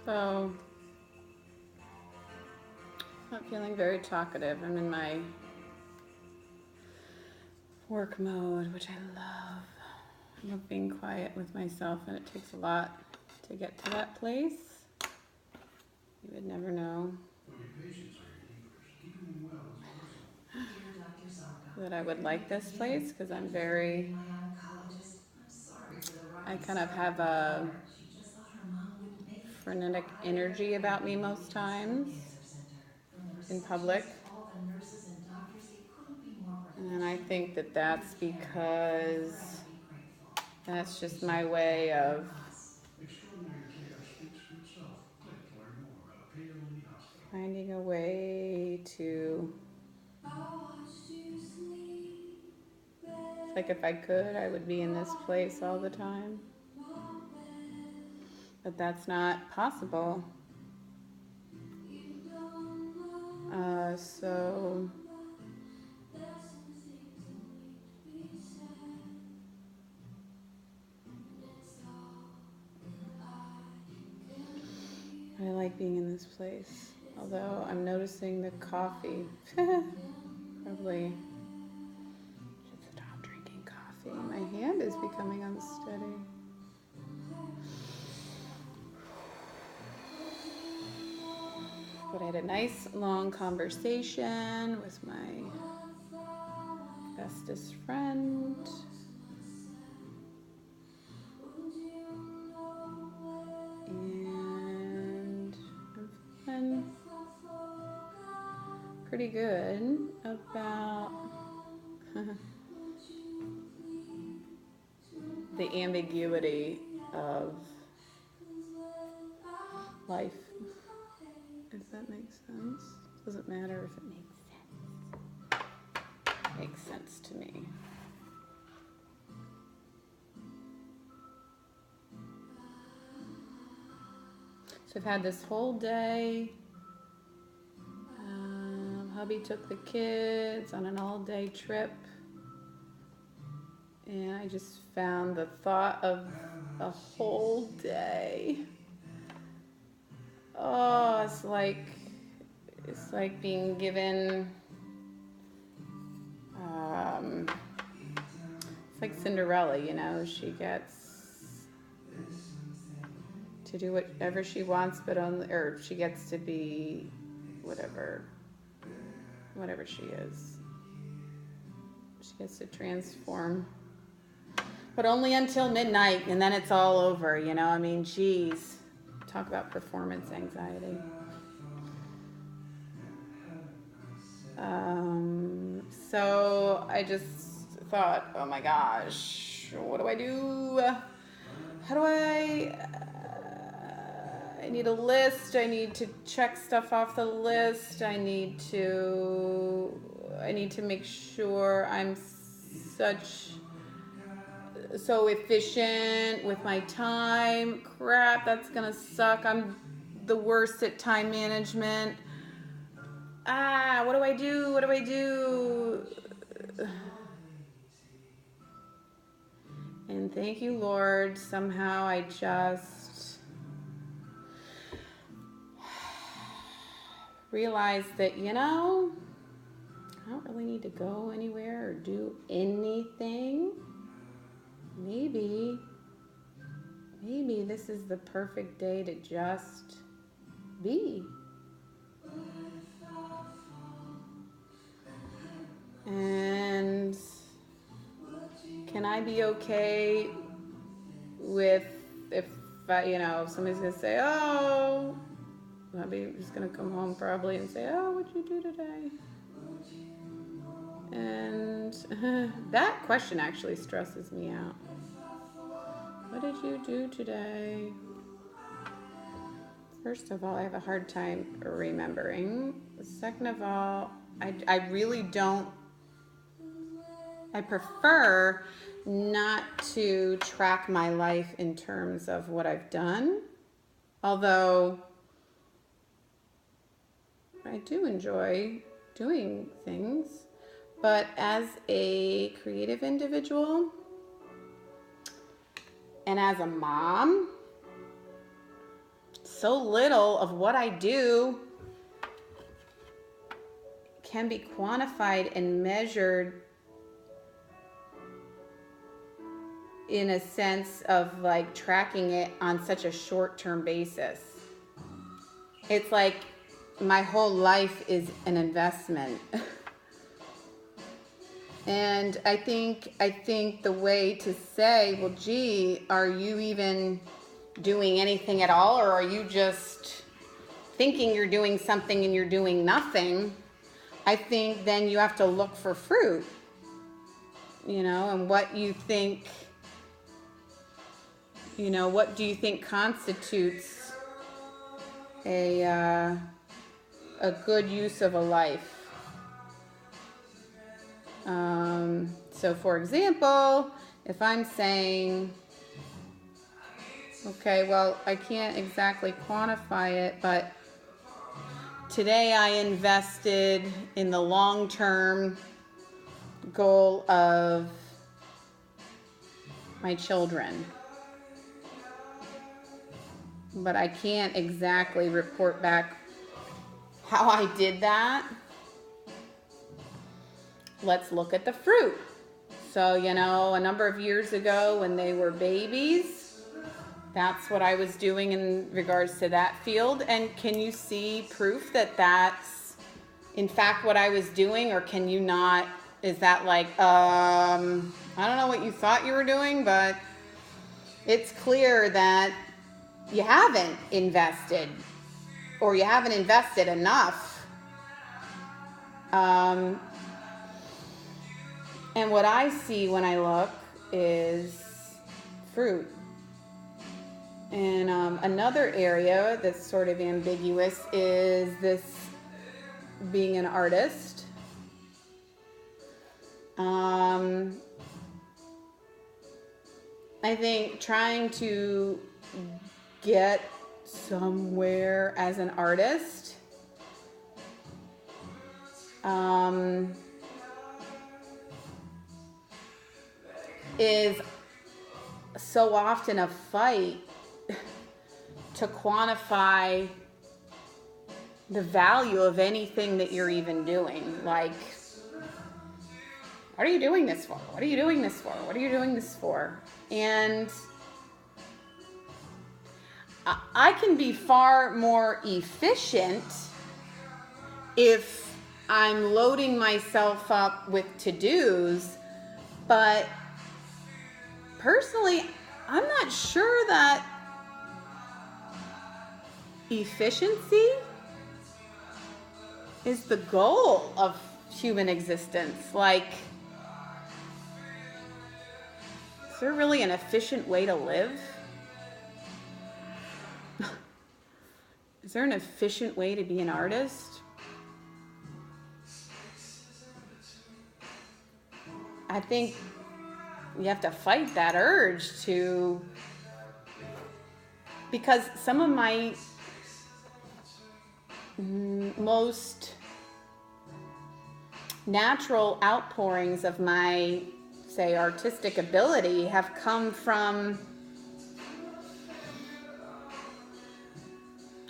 So, not feeling very talkative. I'm in my work mode, which I love. I love being quiet with myself, and it takes a lot to get to that place. You would never know that I would like this place because I'm very, I kind of have a frenetic energy about me most times in public. And I think that that's because that's just my way of finding a way to, it's like if I could, I would be in this place all the time. But that's not possible. So I like being in this place. Although I'm noticing the coffee. Probably should stop drinking coffee. My hand is becoming unsteady. But I had a nice long conversation with my bestest friend. And I'm feeling pretty good about the ambiguity of life, if that makes sense. Doesn't matter if it makes sense. It makes sense to me. So I've had this whole day. Hubby took the kids on an all-day trip. And I just found the thought of a whole day. Oh, it's like being given, it's like Cinderella, you know, she gets to do whatever she wants, but only, or she gets to be whatever she is. She gets to transform, but only until midnight, and then it's all over, you know. I mean, geez, talk about performance anxiety. So I just thought, oh my gosh, what do I do? How do I need a list. I need to check stuff off the list. I need to make sure I'm so efficient with my time. Crap, that's gonna suck. I'm the worst at time management. What do I do? What do I do? And thank you, Lord. Somehow I just realized that, you know, I don't really need to go anywhere or do anything. Maybe this is the perfect day to just be. And can I be okay with if somebody's gonna say, oh, I'm just gonna come home probably and say, oh, what'd you do today? And that question actually stresses me out. What did you do today? First of all, I have a hard time remembering. Second of all, I really don't. I prefer not to track my life in terms of what I've done. Although I do enjoy doing things. But as a creative individual and as a mom, so little of what I do can be quantified and measured in a sense of like tracking it on such a short-term basis. It's like my whole life is an investment. And I think the way to say, well, gee, are you even doing anything at all, or are you just thinking you're doing something and you're doing nothing? I think then you have to look for fruit, and what you think, what do you think constitutes a good use of a life? So for example, if I'm saying, okay, well, I can't exactly quantify it, but today I invested in the long-term goal of my children. But I can't exactly report back how I did that. Let's look at the fruit. So, a number of years ago when they were babies, that's what I was doing in regards to that field. And can you see proof that that's in fact what I was doing, or can you not? Is that like, I don't know what you thought you were doing, but it's clear that you haven't invested, or you haven't invested enough. And what I see when I look is fruit. And another area that's sort of ambiguous is this being an artist. I think trying to get somewhere as an artist is so often a fight to quantify the value of anything that you're even doing. Like, what are you doing this for? What are you doing this for? What are you doing this for? And I can be far more efficient if I'm loading myself up with to-dos, but personally, I'm not sure that efficiency is the goal of human existence. Like, is there really an efficient way to live? Is there an efficient way to be an artist? I think you have to fight that urge to, because some of my most natural outpourings of my, say, artistic ability have come from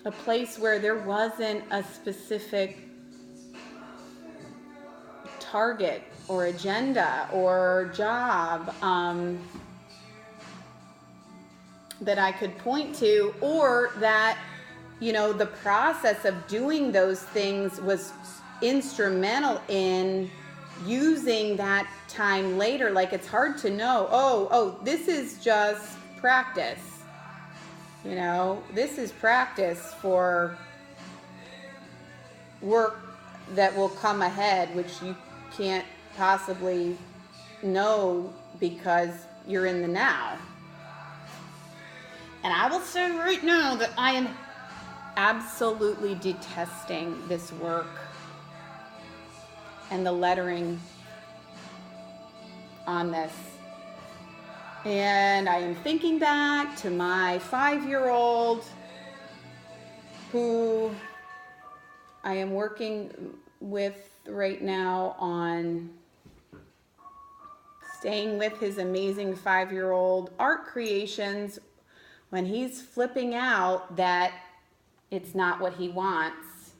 a place where there wasn't a specific target or agenda or job that I could point to, or that, the process of doing those things was instrumental in using that time later. Like, it's hard to know, oh, this is just practice. This is practice for work that will come ahead, which you can't possibly know because you're in the now. And I will say right now that I am absolutely detesting this work and the lettering on this. And I am thinking back to my 5-year-old who I am working with right now on staying with his amazing 5-year-old art creations when he's flipping out that it's not what he wants.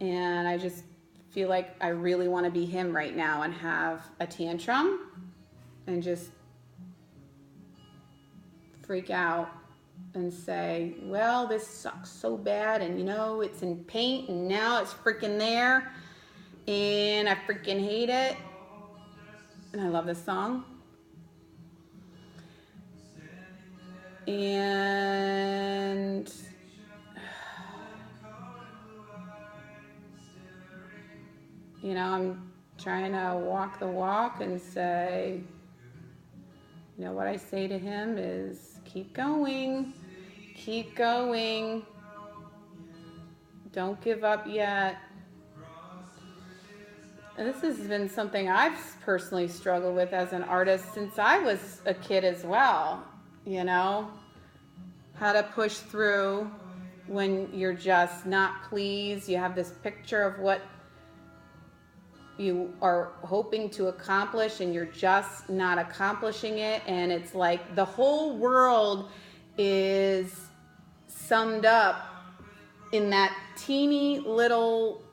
And I just feel like I really want to be him right now and have a tantrum and just freak out and say, well, this sucks so bad, and you know, it's in paint and now it's freaking there and I freaking hate it. And I love this song. And you know, I'm trying to walk the walk and say, you know, what I say to him is keep going, don't give up yet. And this has been something I've personally struggled with as an artist since I was a kid as well, you know, how to push through when you're just not pleased. You have this picture of what you are hoping to accomplish and you're just not accomplishing it, and it's like the whole world is summed up in that teeny little,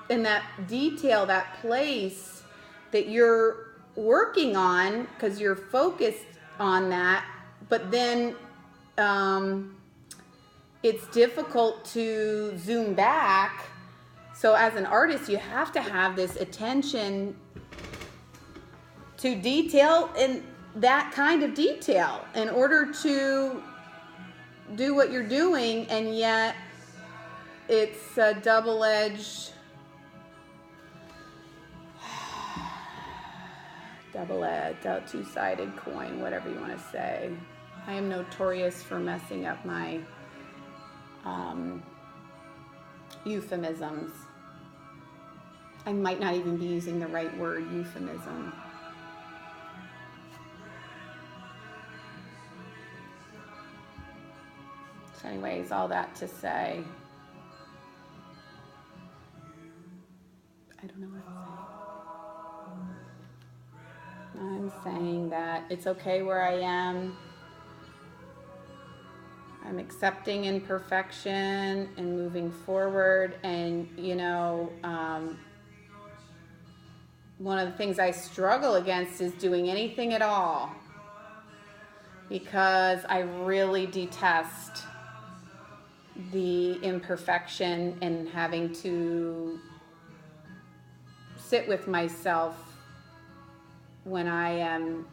in that detail, that place that you're working on because you're focused on that, but then it's difficult to zoom back. So as an artist, you have to have this attention to detail in that kind of detail in order to do what you're doing, and yet it's a double-edged, two-sided coin, whatever you want to say. I am notorious for messing up my euphemisms. I might not even be using the right word, euphemism. So anyways, all that to say, I don't know what I'm saying that it's okay where I am. I'm accepting imperfection and moving forward. And, you know, one of the things I struggle against is doing anything at all, because I really detest the imperfection and having to sit with myself when I am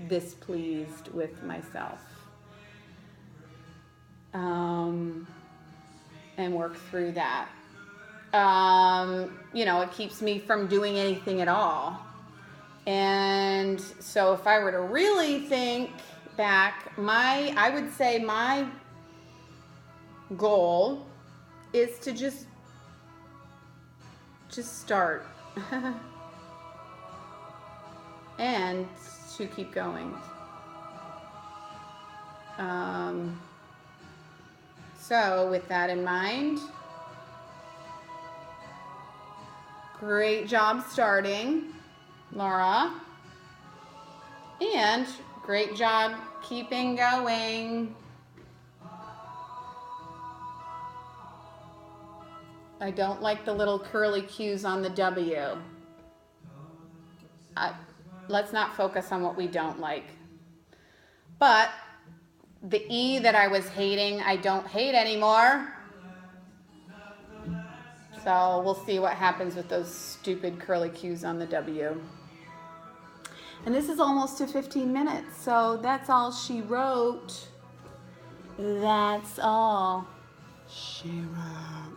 displeased with myself, and work through that. You know, it keeps me from doing anything at all. And so if I were to really think back, I would say my goal is to just start and to keep going. So with that in mind, great job starting, Laura, and great job keeping going. I don't like the little curly cues on the W. Let's not focus on what we don't like. But the E that I was hating, I don't hate anymore. So we'll see what happens with those stupid curly cues on the W. And this is almost to 15 minutes, so that's all she wrote. That's all she wrote.